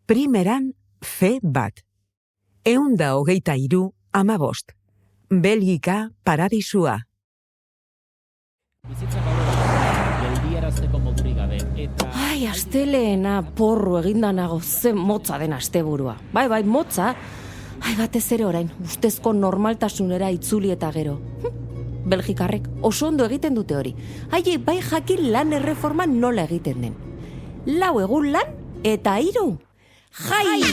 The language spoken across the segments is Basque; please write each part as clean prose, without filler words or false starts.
Primeran C1. 123:15. Belgika paradisua. Bizitza gaur geldiarazteko modurik gabe eta Ai, asteleena porru eginda nago, ze motza den asteburua. Bai, motza. Ai, batez ere orain, ustezko normaltasunera itzuli eta gero. Belgikarrek oso ondo egiten dute hori. Haiek bai jakin lan erreforma nola egiten den. 4 egun lan eta 3. Jai!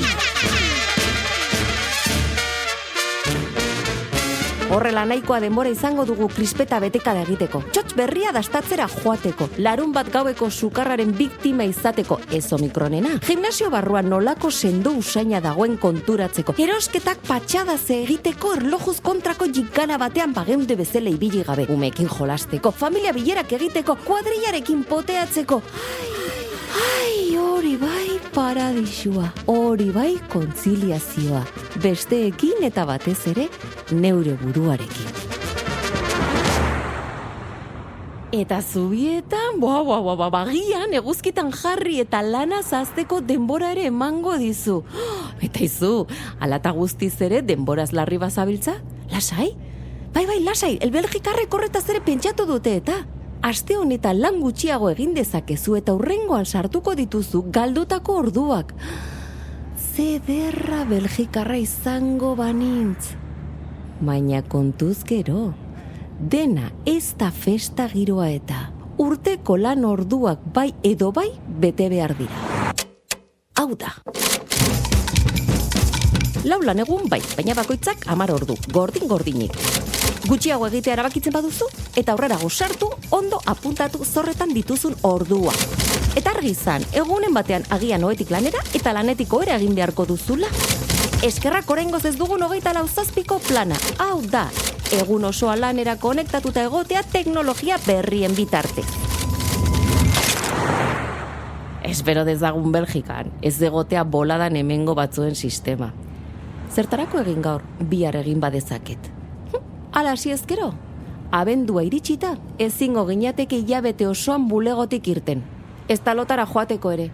Horrela nahikoa denbora izango dugu krispeta betekada egiteko. Txotx berria dastatzera joateko. Larun bat gaueko sukarraren biktima izateko. Ez omikronena. Gimnasio barruan nolako sendo usaina dagoen konturatzeko. Erosketak patxadaze egiteko erlojuz kontrako jikana batean bageunde bezala ibili gabe. Umeekin jolasteko. Familia bilerak egiteko. Kuadrillarekin poteatzeko. Ai, hori bai paradisua, hori bai kontziliazioa, besteekin eta batez ere neure buruarekin. Eta zubietan, bagian eguzkitan jarri eta lana zazteko denbora ere emango dizu. Eta izu, alata guztiz ere denboraz larri bazabiltza? Lasai? Bai, lasai, Belgikarrek horretaz ere pentsatu dute eta... Aste honetan lan gutxiago egin dezakezu eta hurrengoan sartuko dituzu galdutako orduak. Zederra Belgikarra izango banintz. Baina kontuz gero, dena ez da festa giroa eta urteko lan orduak bai edo bai bete behar dira. Hau da. 4 lan egun bai, baina bakoitzak 10 ordu, gordin-gordinik. Gutxiago egitea erabakitzen baduzu, eta aurrerago sartu, ondo apuntatu zorretan dituzun ordua. Eta argi izan, egunen batean agian ohetik lanera, eta lanetik ohera egin beharko duzula. Eskerrak oraingoz ez dugun 24 plana. Hau da, egun osoa lanera konektatuta egotea teknologia berrien bitartez. Espero dezagun Belgikan, ez egotea boladan hemengo batzuen sistema. Zertarako egin gaur, bihar egin badezaket. Ala hasi ezkero, abendua iritsita, ezingo ginateke hilabete osoan bulegotik irten. Ez talotara joateko ere.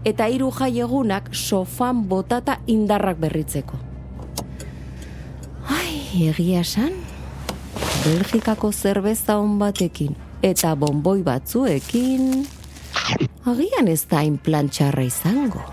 Eta 3 jai egunak sofan botata indarrak berritzeko. Ai, egia esan, Belgikako zerbeza on batekin eta bonboi batzuekin, agian ez da hain plan txarra izango.